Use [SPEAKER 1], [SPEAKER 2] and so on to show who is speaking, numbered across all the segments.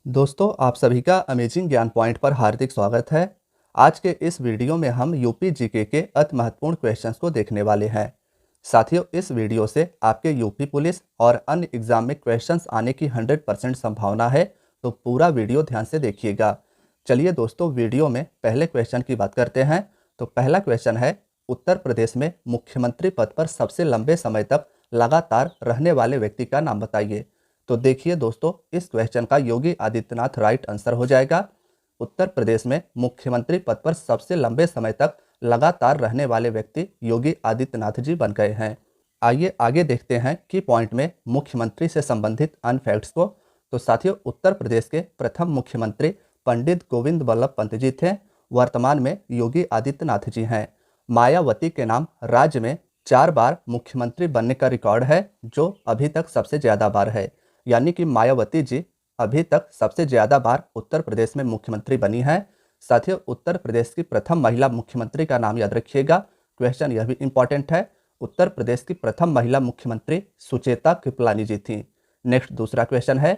[SPEAKER 1] दोस्तों, आप सभी का अमेजिंग ज्ञान पॉइंट पर हार्दिक स्वागत है। आज के इस वीडियो में हम यूपी जीके के अति महत्वपूर्ण क्वेश्चंस को देखने वाले हैं। साथियों, इस वीडियो से आपके यूपी पुलिस और अन्य एग्जाम में क्वेश्चंस आने की 100% संभावना है, तो पूरा वीडियो ध्यान से देखिएगा। चलिए दोस्तों, वीडियो में पहले क्वेश्चन की बात करते हैं। तो पहला क्वेश्चन है, उत्तर प्रदेश में मुख्यमंत्री पद पर सबसे लंबे समय तक लगातार रहने वाले व्यक्ति का नाम बताइए। तो देखिए दोस्तों, इस क्वेश्चन का योगी आदित्यनाथ राइट आंसर हो जाएगा। उत्तर प्रदेश में मुख्यमंत्री पद पर सबसे लंबे समय तक लगातार रहने वाले व्यक्ति योगी आदित्यनाथ जी बन गए हैं। आइए आगे देखते हैं कि पॉइंट में मुख्यमंत्री से संबंधित अन्य फैक्ट्स को। तो साथियों, उत्तर प्रदेश के प्रथम मुख्यमंत्री पंडित गोविंद बल्लभ पंत जी थे। वर्तमान में योगी आदित्यनाथ जी हैं। मायावती के नाम राज्य में 4 बार मुख्यमंत्री बनने का रिकॉर्ड है, जो अभी तक सबसे ज्यादा बार है। यानी कि मायावती जी अभी तक सबसे ज्यादा बार उत्तर प्रदेश में मुख्यमंत्री बनी है। साथियों, उत्तर प्रदेश की प्रथम महिला मुख्यमंत्री का नाम याद रखिएगा। क्वेश्चन यह भी इंपॉर्टेंट है। उत्तर प्रदेश की प्रथम महिला मुख्यमंत्री सुचेता कृपलानी जी थी। नेक्स्ट दूसरा क्वेश्चन है,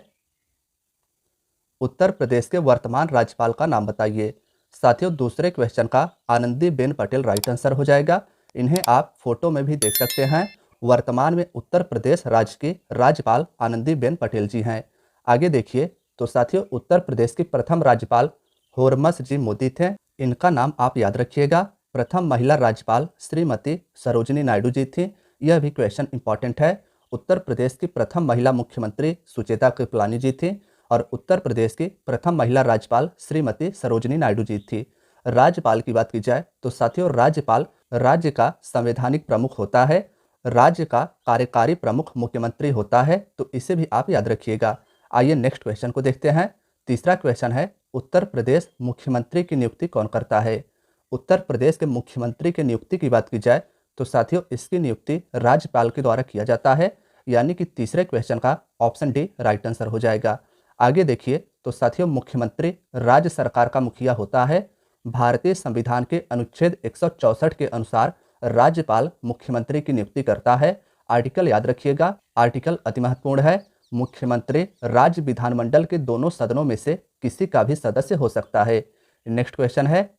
[SPEAKER 1] उत्तर प्रदेश के वर्तमान राज्यपाल का नाम बताइए। साथियों, दूसरे क्वेश्चन का आनंदीबेन पटेल राइट आंसर हो जाएगा। इन्हें आप फोटो में भी देख सकते हैं। वर्तमान में उत्तर प्रदेश राज्य की राज्यपाल आनंदीबेन पटेल जी हैं। आगे देखिए, तो साथियों, उत्तर प्रदेश की प्रथम राज्यपाल होरमस जी मोदी थे। इनका नाम आप याद रखिएगा। प्रथम महिला राज्यपाल श्रीमती सरोजिनी नायडू जी थी। यह भी क्वेश्चन इंपॉर्टेंट है। उत्तर प्रदेश की प्रथम महिला मुख्यमंत्री सुचेता कृपलानी जी थी और उत्तर प्रदेश की प्रथम महिला राज्यपाल श्रीमती सरोजिनी नायडू जी थी। राज्यपाल की बात की जाए तो साथियों, राज्यपाल राज्य का संवैधानिक प्रमुख होता है। राज्य का कार्यकारी प्रमुख मुख्यमंत्री होता है, तो इसे भी आप याद रखिएगा। आइए नेक्स्ट क्वेश्चन को देखते हैं। तीसरा क्वेश्चन है, उत्तर प्रदेश मुख्यमंत्री की नियुक्ति कौन करता है। उत्तर प्रदेश के मुख्यमंत्री की नियुक्ति की बात की जाए तो साथियों, इसकी नियुक्ति राज्यपाल के द्वारा किया जाता है। यानी कि तीसरे क्वेश्चन का ऑप्शन डी राइट आंसर हो जाएगा। आगे देखिए, तो साथियों, मुख्यमंत्री राज्य सरकार का मुखिया होता है। भारतीय संविधान के अनुच्छेद 164 के अनुसार राज्यपाल मुख्यमंत्री की नियुक्ति करता है। आर्टिकल याद रखिएगा, आर्टिकल अति महत्वपूर्ण है। मुख्यमंत्री राज्य विधानमंडल के दोनों सदनों में से किसी का भी सदस्य हो सकता है। नेक्स्ट क्वेश्चन है,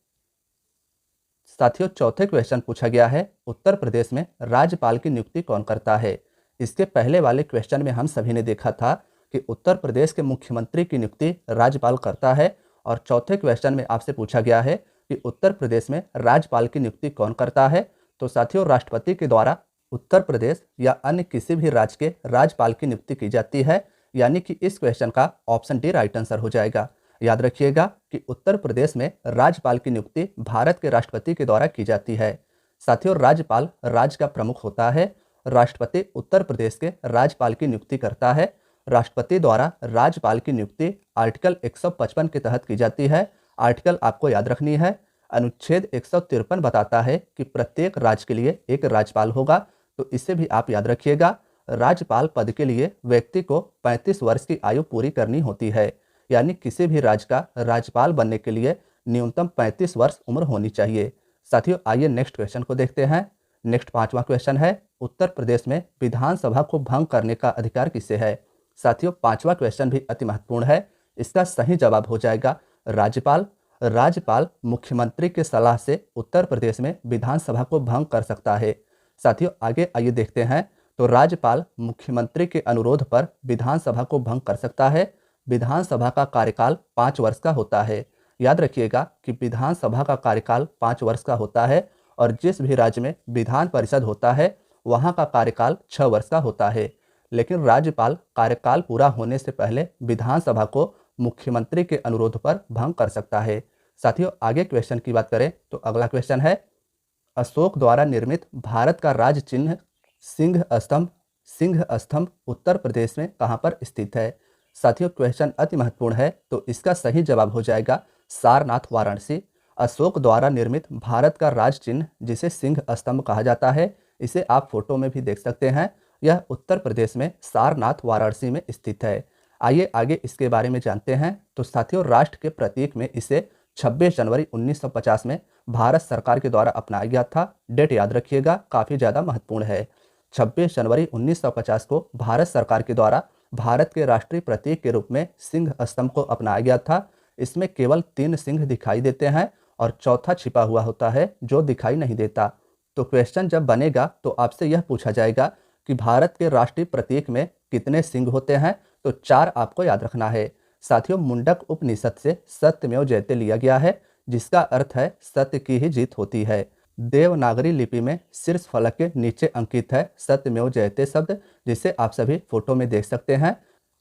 [SPEAKER 1] साथियों, चौथे क्वेश्चन पूछा गया है, उत्तर प्रदेश में राज्यपाल की नियुक्ति कौन करता है। इसके पहले वाले क्वेश्चन में हम सभी ने देखा था कि उत्तर प्रदेश के मुख्यमंत्री की नियुक्ति राज्यपाल करता है, और चौथे क्वेश्चन में आपसे पूछा गया है कि उत्तर प्रदेश में राज्यपाल की नियुक्ति कौन करता है। तो साथियों, राष्ट्रपति के द्वारा उत्तर प्रदेश या अन्य किसी भी राज्य के राज्यपाल की नियुक्ति की जाती है। यानी कि इस क्वेश्चन का ऑप्शन डी राइट आंसर हो जाएगा। याद रखिएगा कि उत्तर प्रदेश में राज्यपाल की नियुक्ति भारत के राष्ट्रपति के द्वारा की जाती है। साथियों, राज्यपाल राज्य का प्रमुख होता है। राष्ट्रपति उत्तर प्रदेश के राज्यपाल की नियुक्ति करता है। राष्ट्रपति द्वारा राज्यपाल की नियुक्ति आर्टिकल 155 के तहत की जाती है। आर्टिकल आपको याद रखनी है। अनुच्छेद 153 बताता है कि प्रत्येक राज्य के लिए एक राज्यपाल होगा, तो इसे भी आप याद रखिएगा। राज्यपाल पद के लिए व्यक्ति को 35 वर्ष की आयु पूरी करनी होती है। यानी किसी भी राज्य का राज्यपाल बनने के लिए न्यूनतम 35 वर्ष उम्र होनी चाहिए। साथियों, आइए नेक्स्ट क्वेश्चन को देखते हैं। नेक्स्ट पांचवा क्वेश्चन है, उत्तर प्रदेश में विधानसभा को भंग करने का अधिकार किसे है। साथियों, पांचवा क्वेश्चन भी अति महत्वपूर्ण है। इसका सही जवाब हो जाएगा राज्यपाल। राज्यपाल मुख्यमंत्री के सलाह से उत्तर प्रदेश में विधानसभा को भंग कर सकता है। साथियों, आगे आइए देखते हैं। तो राज्यपाल मुख्यमंत्री के अनुरोध पर विधानसभा को भंग कर सकता है। विधानसभा का कार्यकाल 5 वर्ष का होता है। याद रखिएगा कि विधानसभा का कार्यकाल 5 वर्ष का होता है, और जिस भी राज्य में विधान परिषद होता है वहां का कार्यकाल 6 वर्ष का होता है। लेकिन राज्यपाल कार्यकाल पूरा होने से पहले विधानसभा को मुख्यमंत्री के अनुरोध पर भंग कर सकता है। साथियों, आगे क्वेश्चन की बात करें तो अगला क्वेश्चन है, अशोक द्वारा निर्मित भारत का राज चिन्ह सिंह स्तंभ उत्तर प्रदेश में कहां पर स्थित है। साथियों, क्वेश्चन अति महत्वपूर्ण है, तो इसका सही जवाब हो जाएगा सारनाथ, वाराणसी। अशोक द्वारा निर्मित भारत का राज चिन्ह, जिसे सिंह स्तंभ कहा जाता है, इसे आप फोटो में भी देख सकते हैं। यह उत्तर प्रदेश में सारनाथ, वाराणसी में स्थित है। आइए आगे इसके बारे में जानते हैं। तो साथियों, राष्ट्र के प्रतीक में इसे 26 जनवरी 1950 में भारत सरकार के द्वारा अपनाया गया था। डेट याद रखिएगा, काफ़ी ज़्यादा महत्वपूर्ण है। 26 जनवरी 1950 को भारत सरकार के द्वारा भारत के राष्ट्रीय प्रतीक के रूप में सिंह स्तंभ को अपनाया गया था। इसमें केवल 3 सिंह दिखाई देते हैं और चौथा छिपा हुआ होता है जो दिखाई नहीं देता। तो क्वेश्चन जब बनेगा तो आपसे यह पूछा जाएगा कि भारत के राष्ट्रीय प्रतीक में कितने सिंह होते हैं, तो 4 आपको याद रखना है। साथियों, मुंडक उपनिषद से सत्यमेव जयते लिया गया है, जिसका अर्थ है सत्य की ही जीत होती है। देवनागरी लिपि में शीर्ष फलक के नीचे अंकित है सत्यमेव जयते शब्द, जिसे आप सभी फोटो में देख सकते हैं।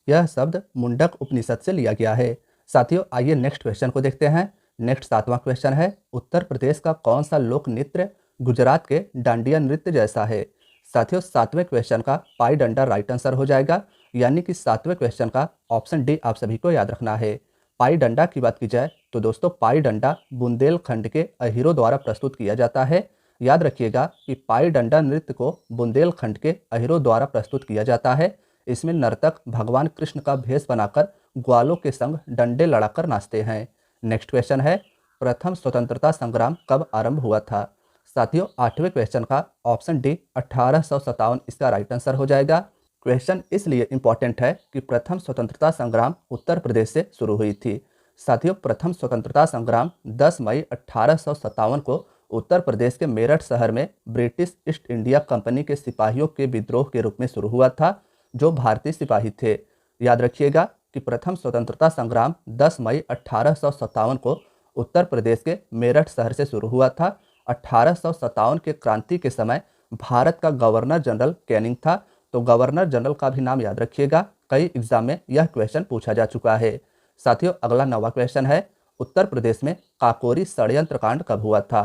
[SPEAKER 1] यह शब्द मुंडक उपनिषद से लिया गया है। साथियों, आइए नेक्स्ट क्वेश्चन को देखते हैं। नेक्स्ट 7वां क्वेश्चन है, उत्तर प्रदेश का कौन सा लोक नृत्य गुजरात के डांडिया नृत्य जैसा है? साथियों, 7वें क्वेश्चन का पाई डंडा राइट आंसर हो जाएगा, यानी कि 7वें क्वेश्चन का ऑप्शन डी आप सभी को याद रखना है। पाई डंडा की बात की जाए तो दोस्तों, पाई डंडा बुंदेलखंड के अहीरों द्वारा प्रस्तुत किया जाता है। याद रखिएगा कि पाई डंडा नृत्य को बुंदेलखंड के अहीरों द्वारा प्रस्तुत किया जाता है। इसमें नर्तक भगवान कृष्ण का भेष बनाकर ग्वालों के संग डंडे लड़ाकर नाचते हैं। नेक्स्ट क्वेश्चन है, प्रथम स्वतंत्रता संग्राम कब आरंभ हुआ था? साथियों, 8वें क्वेश्चन का ऑप्शन डी 1857 इसका राइट आंसर हो जाएगा। क्वेश्चन इसलिए इंपॉर्टेंट है कि प्रथम स्वतंत्रता संग्राम उत्तर प्रदेश से शुरू हुई थी। साथियों, प्रथम स्वतंत्रता संग्राम 10 मई 1857 को उत्तर प्रदेश के मेरठ शहर में ब्रिटिश ईस्ट इंडिया कंपनी के सिपाहियों के विद्रोह के रूप में शुरू हुआ था, जो भारतीय सिपाही थे। याद रखिएगा कि प्रथम स्वतंत्रता संग्राम 10 मई 1857 को उत्तर प्रदेश के मेरठ शहर से शुरू हुआ था। 1857 के क्रांति के समय भारत का गवर्नर जनरल कैनिंग था। तो गवर्नर जनरल का भी नाम याद रखिएगा, कई एग्जाम में यह क्वेश्चन पूछा जा चुका है। साथियों, अगला 9वां क्वेश्चन है, उत्तर प्रदेश में काकोरी षड्यंत्र कांड कब हुआ था?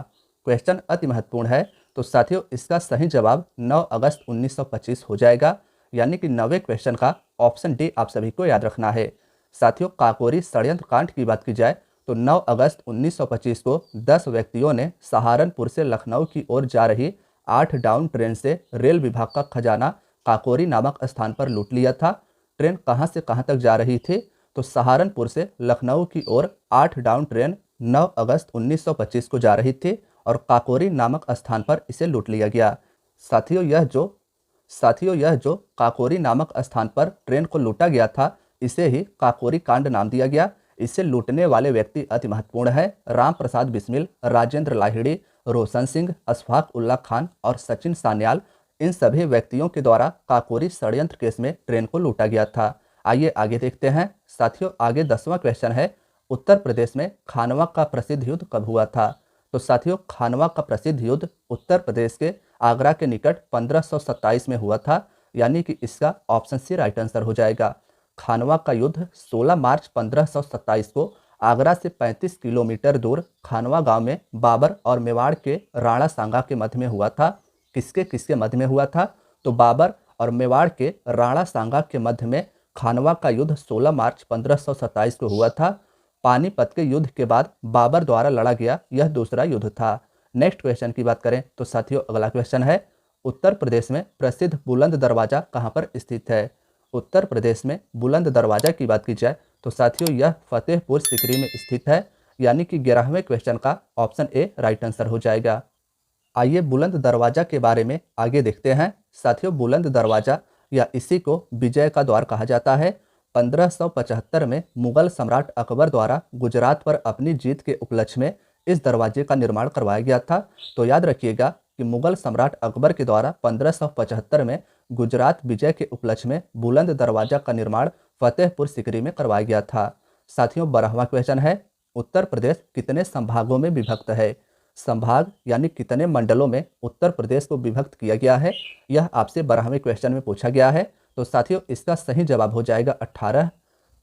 [SPEAKER 1] क्वेश्चन अति महत्वपूर्ण है। तो साथियों, इसका सही जवाब 9 अगस्त 1925 हो जाएगा, यानी कि 9वें क्वेश्चन का ऑप्शन डी आप सभी को याद रखना है। साथियों, काकोरी षड्यंत्र कांड की बात की जाए तो 9 अगस्त 1925 को 10 व्यक्तियों ने सहारनपुर से लखनऊ की ओर जा रही 8 डाउन ट्रेन से रेल विभाग का खजाना काकोरी नामक स्थान पर लूट लिया था। ट्रेन कहां से कहां तक जा रही थी? तो सहारनपुर से लखनऊ की ओर 8 डाउन ट्रेन 9 अगस्त 1925 को जा रही थी और काकोरी नामक स्थान पर इसे लूट लिया गया। साथियों, यह जो काकोरी नामक स्थान पर ट्रेन को लूटा गया था, इसे ही काकोरी कांड नाम दिया गया। इसे लूटने वाले व्यक्ति अति महत्वपूर्ण है, राम प्रसाद बिस्मिल, राजेंद्र लाहिड़ी, रोशन सिंह, अशफाक उल्ला खान और सचिन सान्याल। इन सभी व्यक्तियों के द्वारा काकोरी षड्यंत्र केस में ट्रेन को लूटा गया था। आइए आगे देखते हैं। साथियों, आगे 10वां क्वेश्चन है, उत्तर प्रदेश में खानवा का प्रसिद्ध युद्ध कब हुआ था? तो साथियों, खानवा का प्रसिद्ध युद्ध उत्तर प्रदेश के आगरा के निकट 1527 में हुआ था, यानी कि इसका ऑप्शन सी राइट आंसर हो जाएगा। खानवा का युद्ध 16 मार्च 1527 को आगरा से 35 किलोमीटर दूर खानवा गांव में बाबर और मेवाड़ के राणा सांगा के मध्य में हुआ था। किसके किसके मध्य में हुआ था? तो बाबर और मेवाड़ के राणा सांगा के मध्य में खानवा का युद्ध 16 मार्च 1527 को हुआ था। पानीपत के युद्ध के बाद बाबर द्वारा लड़ा गया यह दूसरा युद्ध था। नेक्स्ट क्वेश्चन की बात करें तो साथियों, अगला क्वेश्चन है, उत्तर प्रदेश में प्रसिद्ध बुलंद दरवाजा कहां पर स्थित है? उत्तर प्रदेश में बुलंद दरवाजा की बात की जाए तो साथियों, यह फतेहपुर सीकरी में स्थित है, यानी कि 11वें क्वेश्चन का ऑप्शन ए राइट आंसर हो जाएगा। आइए बुलंद दरवाजा के बारे में आगे देखते हैं। साथियों, बुलंद दरवाजा या इसी को विजय का द्वार कहा जाता है। 1575 में मुगल सम्राट अकबर द्वारा गुजरात पर अपनी जीत के उपलक्ष्य में इस दरवाजे का निर्माण करवाया गया था। तो याद रखिएगा कि मुगल सम्राट अकबर के द्वारा 1575 में गुजरात विजय के उपलक्ष्य में बुलंद दरवाजा का निर्माण फतेहपुर सीकरी में करवाया गया था। साथियों, 12वां क्वेश्चन है, उत्तर प्रदेश कितने संभागों में विभक्त है? संभाग यानी कितने मंडलों में उत्तर प्रदेश को विभक्त किया गया है, यह आपसे 12वें क्वेश्चन में पूछा गया है। तो साथियों, इसका सही जवाब हो जाएगा 18।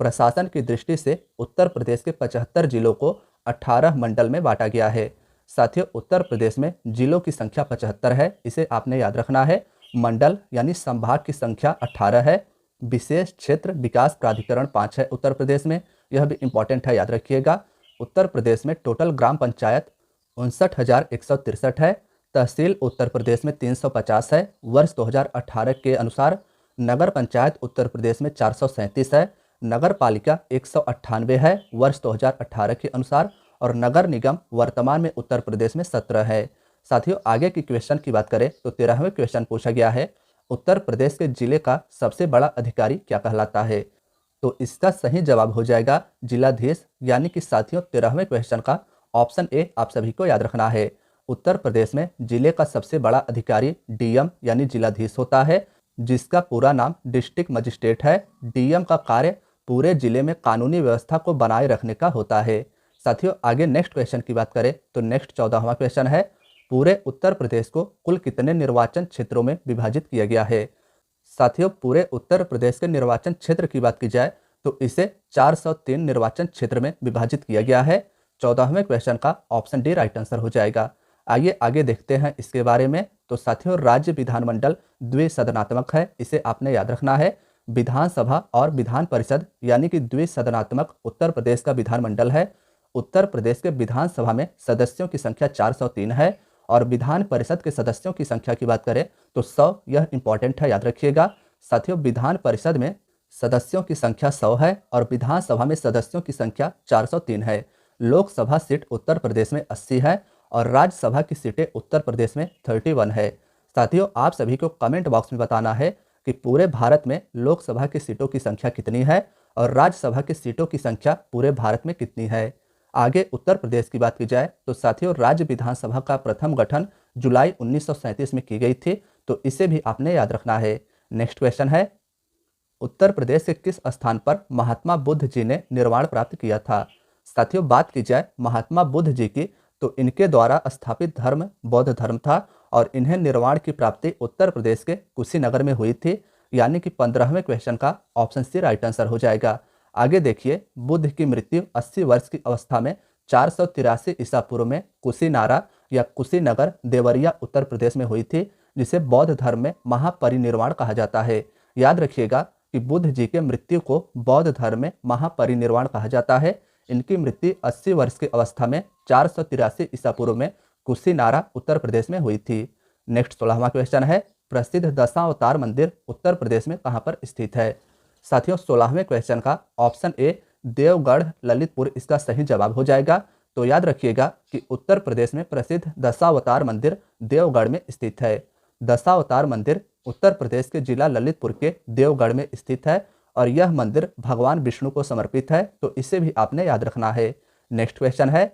[SPEAKER 1] प्रशासन की दृष्टि से उत्तर प्रदेश के 75 जिलों को 18 मंडल में बांटा गया है। साथियों, उत्तर प्रदेश में जिलों की संख्या 75 है, इसे आपने याद रखना है। मंडल यानी संभाग की संख्या 18 है। विशेष क्षेत्र विकास प्राधिकरण 5 है उत्तर प्रदेश में, यह भी इंपॉर्टेंट है, याद रखिएगा। उत्तर प्रदेश में टोटल ग्राम पंचायत 59,163 है। तहसील उत्तर प्रदेश में 350 है। वर्ष 2018 के अनुसार नगर पंचायत उत्तर प्रदेश में 437 है। नगर पालिका 198 है वर्ष 2018 के अनुसार, और नगर निगम वर्तमान में उत्तर प्रदेश में 17 है। साथियों, आगे की क्वेश्चन की बात करें तो 13वें क्वेश्चन पूछा गया है, उत्तर प्रदेश के जिले का सबसे बड़ा अधिकारी क्या कहलाता है? तो इसका सही जवाब हो जाएगा जिलाधीश, यानी कि साथियों 13वें क्वेश्चन का ऑप्शन ए आप सभी को याद रखना है। उत्तर प्रदेश में जिले का सबसे बड़ा अधिकारी डीएम यानी जिलाधीश होता है, जिसका पूरा नाम डिस्ट्रिक्ट मजिस्ट्रेट है। डीएम का कार्य पूरे जिले में कानूनी व्यवस्था को बनाए रखने का होता है। साथियों आगे नेक्स्ट क्वेश्चन की बात करें तो नेक्स्ट 14वां क्वेश्चन है, पूरे उत्तर प्रदेश को कुल कितने निर्वाचन क्षेत्रों में विभाजित किया गया है? साथियों पूरे उत्तर प्रदेश के निर्वाचन क्षेत्र की बात की जाए तो इसे 403 निर्वाचन क्षेत्र में विभाजित किया गया है। 14वें क्वेश्चन का ऑप्शन डी राइट आंसर हो जाएगा। आइए आगे देखते हैं इसके बारे में। तो साथियों राज्य विधानमंडल द्विसदनात्मक है, इसे आपने याद रखना है। विधानसभा और विधान परिषद यानी कि द्विसदनात्मक उत्तर प्रदेश का विधानमंडल है। उत्तर प्रदेश के विधानसभा में सदस्यों की संख्या 403 है और विधान परिषद के सदस्यों की संख्या की बात करें तो 100, यह इंपॉर्टेंट है, याद रखिएगा। साथियों विधान परिषद में सदस्यों की संख्या 100 है और विधानसभा में सदस्यों की संख्या 403 है। लोकसभा सीट उत्तर प्रदेश में 80 है और राज्यसभा की सीटें उत्तर प्रदेश में 31 है। साथियों आप सभी को कमेंट बॉक्स में बताना है कि पूरे भारत में लोकसभा की सीटों की संख्या कितनी है और राज्यसभा की सीटों की संख्या पूरे भारत में कितनी है। आगे उत्तर प्रदेश की बात की जाए तो साथियों राज्य विधानसभा का प्रथम गठन जुलाई 1937 में की गई थी, तो इसे भी आपने याद रखना है। नेक्स्ट क्वेश्चन है, उत्तर प्रदेश के किस स्थान पर महात्मा बुद्ध जी ने निर्वाण प्राप्त किया था? साथियों बात की जाए महात्मा बुद्ध जी की तो इनके द्वारा स्थापित धर्म बौद्ध धर्म था और इन्हें निर्वाण की प्राप्ति उत्तर प्रदेश के कुशीनगर में हुई थी, यानी कि 15वें क्वेश्चन का ऑप्शन सी राइट आंसर हो जाएगा। आगे देखिए, बुद्ध की मृत्यु 80 वर्ष की अवस्था में 483 ईसा पूर्व में कुशीनारा या कुशीनगर देवरिया उत्तर प्रदेश में हुई थी, जिसे बौद्ध धर्म में महापरिनिर्वाण कहा जाता है। याद रखिएगा कि बुद्ध जी के मृत्यु को बौद्ध धर्म में महापरिनिर्वाण कहा जाता है। इनकी मृत्यु 80 वर्ष की अवस्था में 483 ईसा पूर्व में कुशीनारा उत्तर प्रदेश में हुई थी। नेक्स्ट 16वां क्वेश्चन है, प्रसिद्ध दशावतार मंदिर उत्तर प्रदेश में कहां पर स्थित है? साथियों 16वें क्वेश्चन का ऑप्शन ए देवगढ़ ललितपुर इसका सही जवाब हो जाएगा। तो याद रखिएगा कि उत्तर प्रदेश में प्रसिद्ध दशावतार मंदिर देवगढ़ में स्थित है। दशावतार मंदिर उत्तर प्रदेश के जिला ललितपुर के देवगढ़ में स्थित है और यह मंदिर भगवान विष्णु को समर्पित है, तो इसे भी आपने याद रखना है। नेक्स्ट क्वेश्चन है,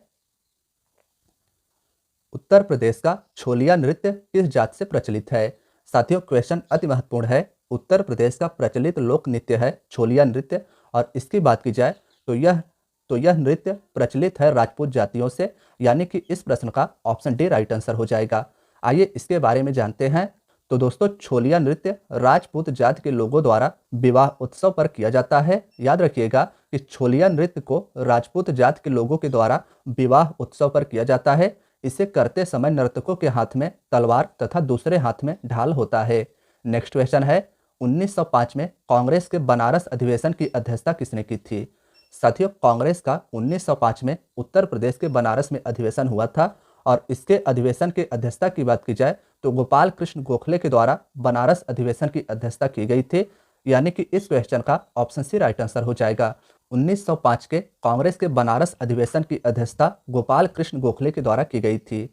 [SPEAKER 1] उत्तर प्रदेश का छोलिया नृत्य किस जाति से प्रचलित है? साथियों क्वेश्चन अति महत्वपूर्ण है। उत्तर प्रदेश का प्रचलित लोक नृत्य है छोलिया नृत्य और इसकी बात की जाए तो यह नृत्य प्रचलित है राजपूत जातियों से, यानी कि इस प्रश्न का ऑप्शन डी राइट आंसर हो जाएगा। आइए इसके बारे में जानते हैं। तो दोस्तों छोलिया नृत्य राजपूत जाति के लोगों द्वारा विवाह उत्सव पर किया जाता है। याद रखिएगा कि छोलिया नृत्य को राजपूत जाति के लोगों के द्वारा विवाह उत्सव पर किया जाता है। इसे करते समय नर्तकों के हाथ में तलवार तथा दूसरे हाथ में ढाल होता है। नेक्स्ट क्वेश्चन है, 1905 में कांग्रेस के बनारस अधिवेशन की अध्यक्षता किसने की थी? साथियों कांग्रेस का 1905 में उत्तर प्रदेश के बनारस में अधिवेशन हुआ था और इसके अधिवेशन की अध्यक्षता की बात की जाए तो गोपाल कृष्ण गोखले के द्वारा बनारस अधिवेशन की अध्यक्षता की गई थी, यानी कि इस क्वेश्चन का ऑप्शन सी राइट आंसर हो जाएगा। 1905 के कांग्रेस के बनारस अधिवेशन की अध्यक्षता गोपाल कृष्ण गोखले के द्वारा की गई थी।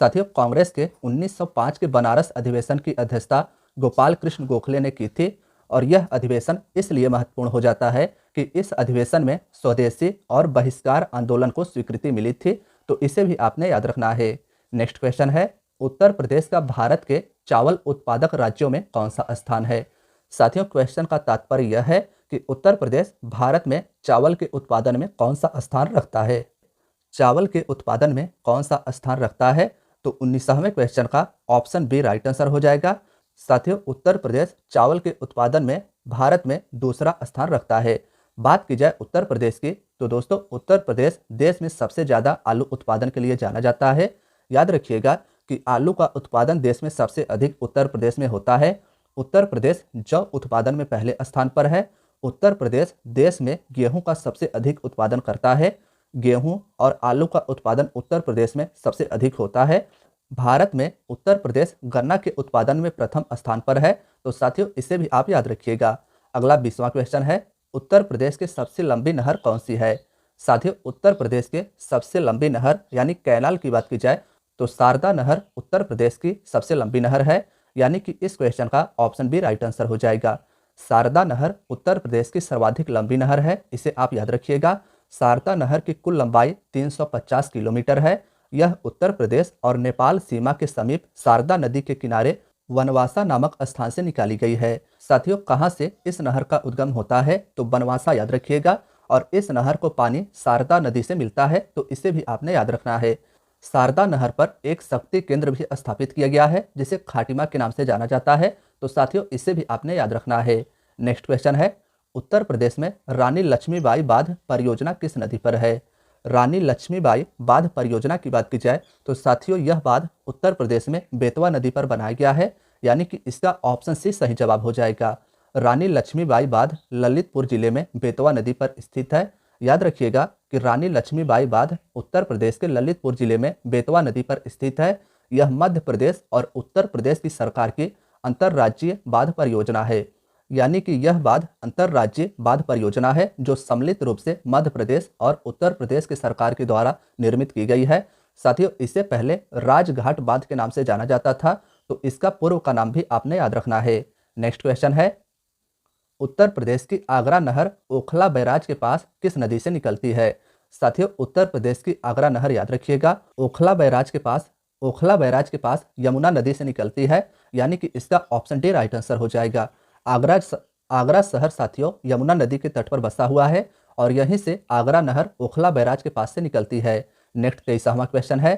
[SPEAKER 1] साथियों कांग्रेस के 1905 के बनारस अधिवेशन की अध्यक्षता गोपाल कृष्ण गोखले ने की थी और यह अधिवेशन इसलिए महत्वपूर्ण हो जाता है कि इस अधिवेशन में स्वदेशी और बहिष्कार आंदोलन को स्वीकृति मिली थी, तो इसे भी आपने याद रखना है। नेक्स्ट क्वेश्चन है, उत्तर प्रदेश का भारत के चावल उत्पादक राज्यों में कौन सा स्थान है? साथियों क्वेश्चन का तात्पर्य यह है कि उत्तर प्रदेश भारत में चावल के उत्पादन में कौन सा स्थान रखता है। चावल के उत्पादन में कौन सा स्थान रखता है? तो 19वें क्वेश्चन का ऑप्शन बी राइट आंसर हो जाएगा। साथियों उत्तर प्रदेश चावल के उत्पादन में भारत में दूसरा स्थान रखता है। बात की जाए उत्तर प्रदेश की तो दोस्तों उत्तर प्रदेश देश में सबसे ज़्यादा आलू उत्पादन के लिए जाना जाता है। याद रखिएगा कि आलू का उत्पादन देश में सबसे अधिक उत्तर प्रदेश में होता है। उत्तर प्रदेश जौ उत्पादन में पहले स्थान पर है। उत्तर प्रदेश देश में गेहूं का सबसे अधिक उत्पादन करता है। गेहूं और आलू का उत्पादन उत्तर प्रदेश में सबसे अधिक होता है। भारत में उत्तर प्रदेश गन्ना के उत्पादन में प्रथम स्थान पर है, तो साथियों इसे भी आप याद रखिएगा। अगला 20वां क्वेश्चन है, उत्तर प्रदेश की सबसे लंबी नहर कौन सी है? साथियों उत्तर प्रदेश के सबसे लंबी नहर यानी कैनाल की बात की जाए तो शारदा नहर उत्तर प्रदेश की सबसे लंबी नहर है। यानी कि इस क्वेश्चन का ऑप्शन बी राइट आंसर हो जाएगा। शारदा नहर उत्तर प्रदेश की सर्वाधिक लंबी नहर है, इसे आप याद रखिएगा। शारदा नहर की कुल लंबाई 350 किलोमीटर है। यह उत्तर प्रदेश और नेपाल सीमा के समीप शारदा नदी के किनारे वनवासा नामक स्थान से निकाली गई है। साथियों, कहाँ से इस नहर का उद्गम होता है? तो वनवासा याद रखिएगा। और इस नहर को पानी शारदा नदी से मिलता है, तो इसे भी आपने याद रखना है। शारदा नहर पर एक शक्ति केंद्र भी स्थापित किया गया है, जिसे खाटिमा के नाम से जाना जाता है। तो साथियों, इसे भी आपने याद रखना है। नेक्स्ट क्वेश्चन है, उत्तर प्रदेश में रानी लक्ष्मीबाई बांध परियोजना किस नदी पर है? रानी लक्ष्मीबाई बांध परियोजना की बात की जाए तो साथियों, यह बांध उत्तर प्रदेश में बेतवा नदी पर बनाया गया है, यानी कि इसका ऑप्शन सी सही जवाब हो जाएगा। रानी लक्ष्मीबाई बांध ललितपुर जिले में बेतवा नदी पर स्थित है। याद रखिएगा कि रानी लक्ष्मीबाई बांध उत्तर प्रदेश के ललितपुर जिले में बेतवा नदी पर स्थित है। यह मध्य प्रदेश और उत्तर प्रदेश की सरकार की अंतर्राज्यीय बांध परियोजना है, यानी कि यह बांध अंतर्राज्यीय बांध परियोजना है जो सम्मिलित रूप से मध्य प्रदेश और उत्तर प्रदेश की सरकार के द्वारा निर्मित की गई है। साथियों, इसे पहले राजघाट बांध के नाम से जाना जाता था, तो इसका पूर्व का नाम भी आपने याद रखना है। नेक्स्ट क्वेश्चन है, उत्तर प्रदेश की आगरा नहर ओखला बैराज के पास किस नदी से निकलती है? साथियों, उत्तर प्रदेश की आगरा नहर याद रखिएगा, ओखला बैराज के पास यमुना नदी से निकलती है, यानी कि इसका ऑप्शन डी राइट आंसर हो जाएगा। आगरा शहर साथियों यमुना नदी के तट पर बसा हुआ है और यहीं से आगरा नहर ओखला बैराज के पास से निकलती है। नेक्स्ट 23वां क्वेश्चन है,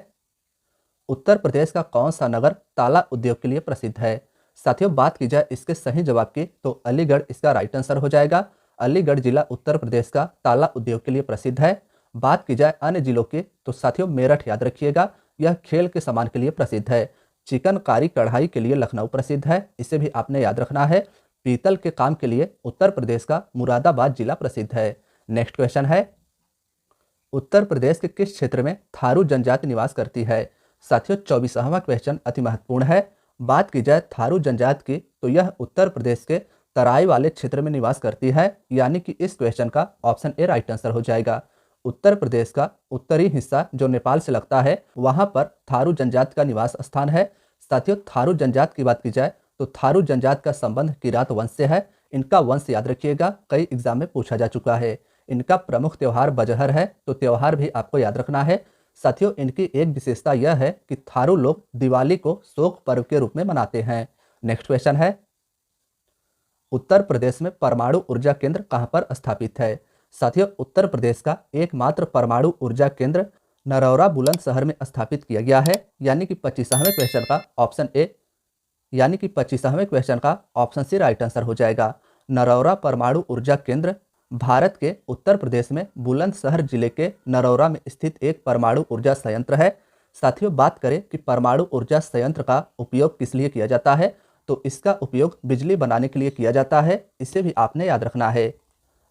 [SPEAKER 1] उत्तर प्रदेश का कौन सा नगर ताला उद्योग के लिए प्रसिद्ध है? साथियों, बात की जाए इसके सही जवाब की तो अलीगढ़ इसका राइट आंसर हो जाएगा। अलीगढ़ जिला उत्तर प्रदेश का ताला उद्योग के लिए प्रसिद्ध है। बात की जाए अन्य जिलों की तो साथियों, मेरठ याद रखिएगा, यह खेल के सामान के लिए प्रसिद्ध है। चिकनकारी कढ़ाई के लिए लखनऊ प्रसिद्ध है, इसे भी आपने याद रखना है। पीतल के काम के लिए उत्तर प्रदेश का मुरादाबाद जिला प्रसिद्ध है। नेक्स्ट क्वेश्चन है, उत्तर प्रदेश के किस क्षेत्र में थारू जनजाति निवास करती है? साथियों, 24वां क्वेश्चन अति महत्वपूर्ण है। बात की जाए थारू जनजाति की तो यह उत्तर प्रदेश के तराई वाले क्षेत्र में निवास करती है, यानी कि इस क्वेश्चन का ऑप्शन ए राइट आंसर हो जाएगा। उत्तर प्रदेश का उत्तरी हिस्सा जो नेपाल से लगता है, वहां पर थारू जनजाति का निवास स्थान है। साथियों, थारू जनजाति की बात की जाए तो थारू जनजाति का संबंध किरात वंश से है। इनका वंश याद रखिएगा, कई एग्जाम में पूछा जा चुका है। इनका प्रमुख त्यौहार बजहर है, तो त्यौहार भी आपको याद रखना है। साथियों, इनकी एक विशेषता यह है कि थारू लोग दिवाली को शोक पर्व के रूप में मनाते हैं। नेक्स्ट क्वेश्चन है, उत्तर प्रदेश में परमाणु ऊर्जा केंद्र कहां पर स्थापित है? साथियों, उत्तर प्रदेश का एकमात्र परमाणु ऊर्जा केंद्र नरौरा बुलंदशहर में स्थापित किया गया है, यानी कि 25वें क्वेश्चन का ऑप्शन ए, यानी कि 25वें क्वेश्चन का ऑप्शन सी राइट आंसर हो जाएगा। नरौरा परमाणु ऊर्जा केंद्र भारत के उत्तर प्रदेश में बुलंदशहर जिले के नरौरा में स्थित एक परमाणु ऊर्जा संयंत्र है। साथियों, बात करें कि परमाणु ऊर्जा संयंत्र का उपयोग किस लिए किया जाता है, तो इसका उपयोग बिजली बनाने के लिए किया जाता है, इसे भी आपने याद रखना है।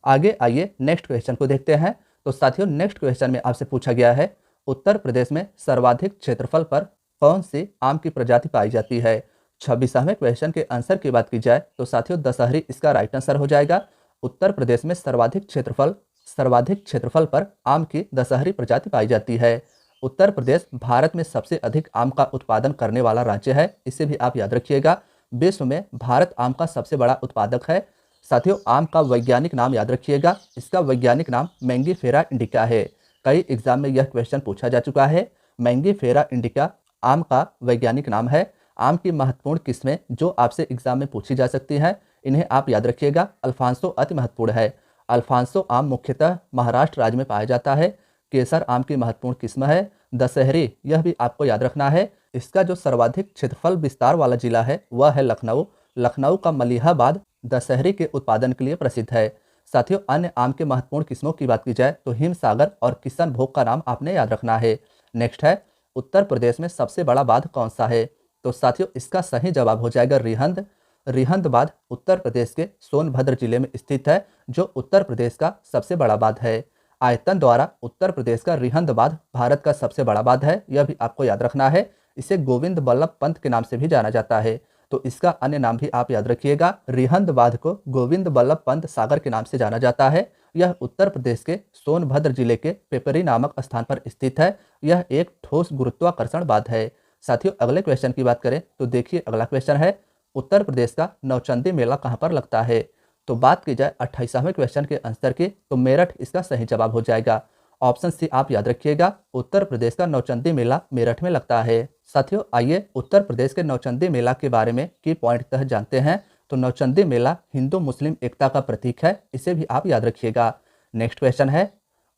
[SPEAKER 1] आगे आइए नेक्स्ट क्वेश्चन को देखते हैं। तो साथियों, नेक्स्ट क्वेश्चन में आपसे पूछा गया है, उत्तर प्रदेश में सर्वाधिक क्षेत्रफल पर कौन सी आम की प्रजाति पाई जाती है? 26वें क्वेश्चन के आंसर की बात की जाए तो साथियों, दशहरी इसका राइट आंसर हो जाएगा। उत्तर प्रदेश में सर्वाधिक क्षेत्रफल पर आम की दशहरी प्रजाति पाई जाती है। उत्तर प्रदेश भारत में सबसे अधिक आम का उत्पादन करने वाला राज्य है, इसे भी आप याद रखिएगा। विश्व में भारत आम का सबसे बड़ा उत्पादक है। साथियों, आम का वैज्ञानिक नाम याद रखिएगा, इसका वैज्ञानिक नाम मैंगीफेरा इंडिका है। कई एग्जाम में यह क्वेश्चन पूछा जा चुका है। मैंगीफेरा इंडिका आम का वैज्ञानिक नाम है। आम की महत्वपूर्ण किस्में जो आपसे एग्जाम में पूछी जा सकती हैं, इन्हें आप याद रखिएगा। अल्फांसो अति महत्वपूर्ण है। अल्फांसो आम मुख्यतः महाराष्ट्र राज्य में पाया जाता है। केसर आम की महत्वपूर्ण किस्म है। दशहरी, यह भी आपको याद रखना है। इसका जो सर्वाधिक क्षेत्रफल विस्तार वाला जिला है वह है लखनऊ। लखनऊ का मलिहाबाद दशहरी के उत्पादन के लिए प्रसिद्ध है। साथियों, अन्य आम के महत्वपूर्ण किस्मों की बात की जाए तो हिमसागर और किशनभोग का नाम आपने याद रखना है। नेक्स्ट है, उत्तर प्रदेश में सबसे बड़ा बांध कौन सा है? तो साथियों, इसका सही जवाब हो जाएगा रिहंद। रिहंद बांध उत्तर प्रदेश के सोनभद्र जिले में स्थित है, जो उत्तर प्रदेश का सबसे बड़ा बांध है। आयतन द्वारा उत्तर प्रदेश का रिहंद बांध भारत का सबसे बड़ा बांध है, यह भी आपको याद रखना है। इसे गोविंद बल्लभ पंत के नाम से भी जाना जाता है, तो इसका अन्य नाम भी आप याद रखिएगा। रिहंद बांध को गोविंद बल्लभ पंत सागर के नाम से जाना जाता है। यह उत्तर प्रदेश के सोनभद्र जिले के पिपरी नामक स्थान पर स्थित है। यह एक ठोस गुरुत्वाकर्षण बांध है। साथियों अगले क्वेश्चन की बात करें तो देखिए अगला क्वेश्चन है, उत्तर प्रदेश का नौचंदी मेला कहाँ पर लगता है। तो बात की जाए 28वें क्वेश्चन के आंसर की, तो मेरठ इसका सही जवाब हो जाएगा। ऑप्शन सी आप याद रखिएगा, उत्तर प्रदेश का नौचंदी मेला मेरठ में लगता है। साथियों आइए उत्तर प्रदेश के नौचंदी मेला के बारे में की पॉइंट तक जानते हैं। तो नौचंदी मेला हिंदू मुस्लिम एकता का प्रतीक है, इसे भी आप याद रखिएगा। नेक्स्ट क्वेश्चन है,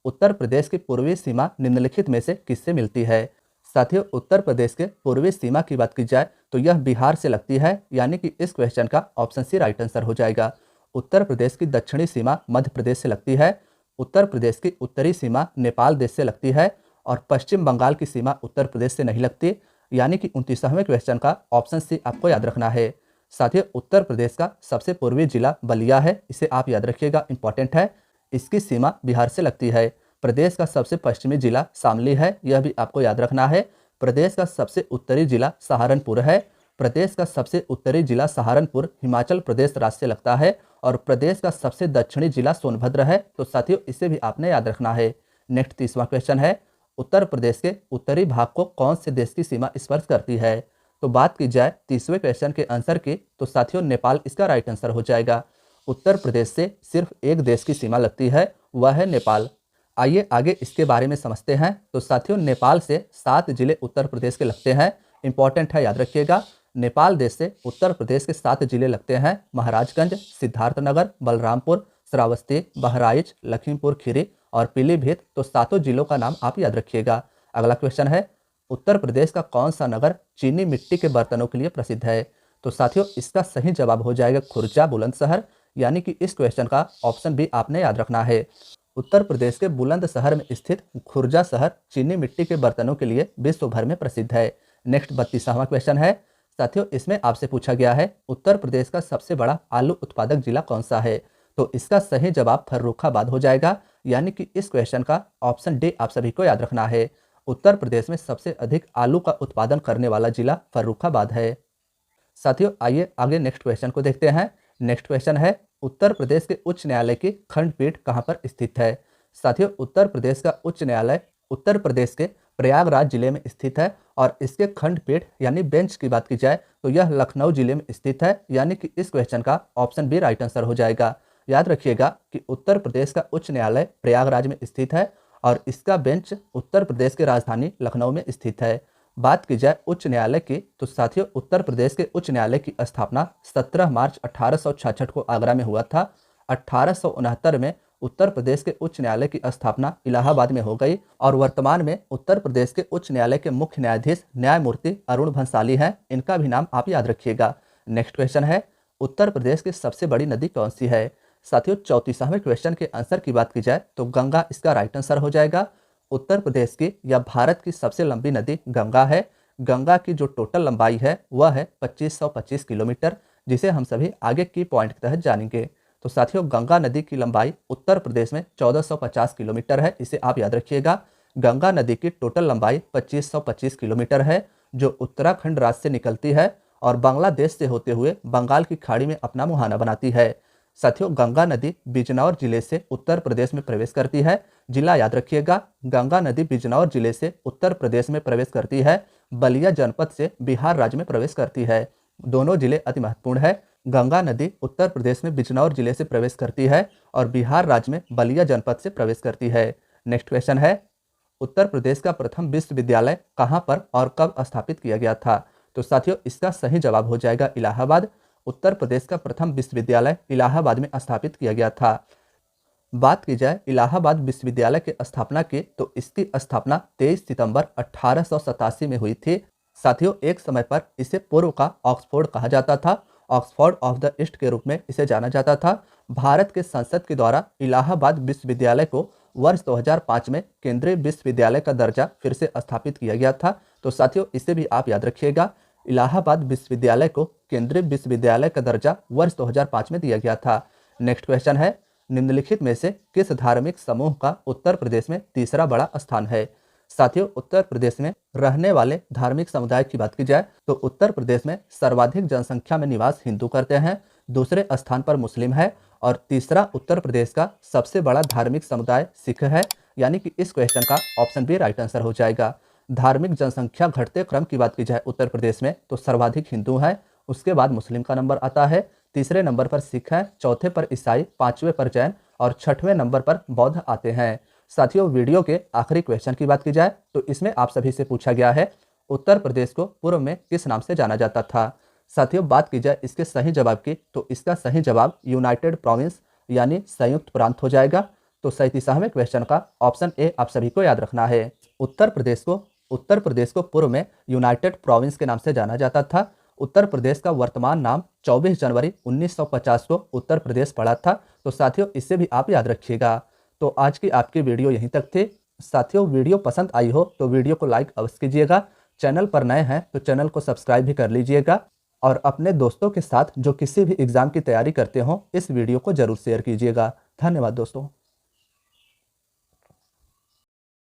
[SPEAKER 1] उत्तर प्रदेश की पूर्वी सीमा निम्नलिखित में से किससे मिलती है। साथियों उत्तर प्रदेश के पूर्वी सीमा की बात की जाए तो यह बिहार से लगती है, यानी कि इस क्वेश्चन का ऑप्शन सी राइट आंसर हो जाएगा। उत्तर प्रदेश की दक्षिणी सीमा मध्य प्रदेश से लगती है, उत्तर प्रदेश की उत्तरी सीमा नेपाल देश से लगती है और पश्चिम बंगाल की सीमा उत्तर प्रदेश से नहीं लगती, यानी कि 29वें क्वेश्चन का ऑप्शन सी आपको याद रखना है। साथियों उत्तर प्रदेश का सबसे पूर्वी जिला बलिया है, इसे आप याद रखिएगा, इंपॉर्टेंट है। इसकी सीमा बिहार से लगती है। प्रदेश का सबसे पश्चिमी जिला शामली है, यह भी आपको याद रखना है। प्रदेश का सबसे उत्तरी जिला सहारनपुर है। प्रदेश का सबसे उत्तरी जिला सहारनपुर हिमाचल प्रदेश राज्य से लगता है और प्रदेश का सबसे दक्षिणी जिला सोनभद्र है। तो साथियों इसे भी आपने याद रखना है। नेक्स्ट 30वां क्वेश्चन है, उत्तर प्रदेश के उत्तरी भाग को कौन से देश की सीमा स्पर्श करती है। तो बात की जाए 30वें क्वेश्चन के आंसर की, तो साथियों नेपाल इसका राइट आंसर हो जाएगा। उत्तर प्रदेश से सिर्फ एक देश की सीमा लगती है, वह है नेपाल। आइए आगे इसके बारे में समझते हैं। तो साथियों नेपाल से 7 जिले उत्तर प्रदेश के लगते हैं, इंपॉर्टेंट है, याद रखिएगा। नेपाल देश से उत्तर प्रदेश के 7 जिले लगते हैं, महाराजगंज, सिद्धार्थनगर, बलरामपुर, श्रावस्ती, बहराइच, लखीमपुर खीरी और पीलीभीत। तो 7 जिलों का नाम आप याद रखिएगा। अगला क्वेश्चन है, उत्तर प्रदेश का कौन सा नगर चीनी मिट्टी के बर्तनों के लिए प्रसिद्ध है। तो साथियों इसका सही जवाब हो जाएगा खुर्जा बुलंदशहर, यानी कि इस क्वेश्चन का ऑप्शन भी आपने याद रखना है। उत्तर प्रदेश के बुलंदशहर में स्थित खुर्जा शहर चीनी मिट्टी के बर्तनों के लिए विश्व भर में प्रसिद्ध है। नेक्स्ट 32वां क्वेश्चन है, साथियों इसमें आपसे पूछा गया है, उत्तर प्रदेश का सबसे बड़ा आलू उत्पादक जिला कौन सा है। तो इसका सही जवाब फर्रुखाबाद हो जाएगा, यानी कि इस क्वेश्चन का ऑप्शन डी आप सभी को याद रखना है। उत्तर प्रदेश में सबसे अधिक आलू का उत्पादन करने वाला जिला फर्रुखाबाद है। साथियों आइए आगे नेक्स्ट क्वेश्चन को देखते हैं। नेक्स्ट क्वेश्चन है, उत्तर प्रदेश के उच्च न्यायालय की खंडपीठ कहां पर स्थित है। साथियों उत्तर प्रदेश का उच्च न्यायालय उत्तर प्रदेश के प्रयागराज जिले में स्थित है और इसके खंडपीठ यानी बेंच की बात की जाए तो यह लखनऊ जिले में स्थित है, यानी कि इस क्वेश्चन का ऑप्शन बी राइट आंसर हो जाएगा। याद रखिएगा कि उत्तर प्रदेश का उच्च न्यायालय प्रयागराज में स्थित है और इसका बेंच उत्तर प्रदेश की राजधानी लखनऊ में स्थित है। बात की जाए उच्च न्यायालय की, तो साथियों उत्तर प्रदेश के उच्च न्यायालय की स्थापना 17 मार्च 1866 को आगरा में हुआ था। 1869 में उत्तर प्रदेश के उच्च न्यायालय की स्थापना इलाहाबाद में हो गई और वर्तमान में उत्तर प्रदेश के उच्च न्यायालय के मुख्य न्यायाधीश न्यायमूर्ति अरुण भंसाली हैं, इनका भी नाम आप याद रखिएगा। नेक्स्ट क्वेश्चन है, उत्तर प्रदेश की सबसे बड़ी नदी कौन सी है। साथियों 34वें क्वेश्चन के आंसर की बात की जाए तो गंगा इसका राइट आंसर हो जाएगा। उत्तर प्रदेश की या भारत की सबसे लंबी नदी गंगा है। गंगा की जो टोटल लंबाई है वह है 2525 किलोमीटर, जिसे हम सभी आगे की पॉइंट के तहत जानेंगे। तो साथियों गंगा नदी की लंबाई उत्तर प्रदेश में 1450 किलोमीटर है, इसे आप याद रखिएगा। गंगा नदी की टोटल लंबाई 2525 किलोमीटर है, जो उत्तराखंड राज्य से निकलती है और बांग्लादेश से होते हुए बंगाल की खाड़ी में अपना मुहाना बनाती है। साथियों गंगा नदी बिजनौर जिले से उत्तर प्रदेश में प्रवेश करती है। जिला याद रखिएगा, गंगा नदी बिजनौर जिले से उत्तर प्रदेश में प्रवेश करती है, बलिया जनपद से बिहार राज्य में प्रवेश करती है। दोनों जिले अति महत्वपूर्ण है। गंगा नदी उत्तर प्रदेश में बिजनौर जिले से प्रवेश करती है और बिहार राज्य में बलिया जनपद से प्रवेश करती है। नेक्स्ट क्वेश्चन है, उत्तर प्रदेश का प्रथम विश्वविद्यालय कहां पर और कब स्थापित किया गया था। तो साथियों इसका सही जवाब हो जाएगा इलाहाबाद। उत्तर प्रदेश का प्रथम विश्वविद्यालय इलाहाबाद में स्थापित किया गया था। बात की जाए इलाहाबाद विश्वविद्यालय की स्थापना की, तो इसकी स्थापना 23 सितंबर 1887 में हुई थी। साथियों एक समय पर इसे पूर्व का ऑक्सफोर्ड कहा जाता था, ऑक्सफोर्ड ऑफ द ईस्ट के रूप में इसे जाना जाता था। भारत के संसद के द्वारा इलाहाबाद विश्वविद्यालय को वर्ष 2005 में केंद्रीय विश्वविद्यालय का दर्जा फिर से स्थापित किया गया था। तो साथियों इसे भी आप याद रखिएगा, इलाहाबाद विश्वविद्यालय को केंद्रीय विश्वविद्यालय का दर्जा वर्ष 2005 में दिया गया था। नेक्स्ट क्वेश्चन है, निम्नलिखित में से किस धार्मिक समूह का उत्तर प्रदेश में तीसरा बड़ा स्थान है। साथियों उत्तर प्रदेश में रहने वाले धार्मिक समुदाय की बात की जाए तो उत्तर प्रदेश में सर्वाधिक जनसंख्या में निवास हिंदू करते हैं, दूसरे स्थान पर मुस्लिम है और तीसरा उत्तर प्रदेश का सबसे बड़ा धार्मिक समुदाय सिख है, यानी कि इस क्वेश्चन का ऑप्शन बी राइट आंसर हो जाएगा। धार्मिक जनसंख्या घटते क्रम की बात की जाए उत्तर प्रदेश में तो सर्वाधिक हिंदू हैं, उसके बाद मुस्लिम का नंबर आता है, तीसरे नंबर पर सिख हैं, चौथे पर ईसाई, पांचवें पर जैन और छठवें नंबर पर बौद्ध आते हैं। साथियों, वीडियो के आखिरी क्वेश्चन की बात की जाए तो इसमें आप सभी से पूछा गया है उत्तर प्रदेश को पूर्व में किस नाम से जाना जाता था। साथियों, बात की जाए इसके सही जवाब की तो इसका सही जवाब यूनाइटेड प्रोविंस यानी संयुक्त प्रांत हो जाएगा। तो 37वें क्वेश्चन का ऑप्शन ए आप सभी को याद रखना है। उत्तर प्रदेश को पूर्व में यूनाइटेड प्रोविंस के नाम से जाना जाता था। उत्तर प्रदेश का वर्तमान नाम 24 जनवरी 1950 को उत्तर प्रदेश पड़ा था। तो साथियों, इससे भी आप याद रखिएगा। तो आज की आपकी वीडियो यहीं तक थी। साथियों, वीडियो पसंद आई हो तो वीडियो को लाइक अवश्य कीजिएगा। चैनल पर नए हैं तो चैनल को सब्सक्राइब भी कर लीजिएगा और अपने दोस्तों के साथ जो किसी भी एग्जाम की तैयारी करते हो इस वीडियो को जरूर शेयर कीजिएगा। धन्यवाद दोस्तों।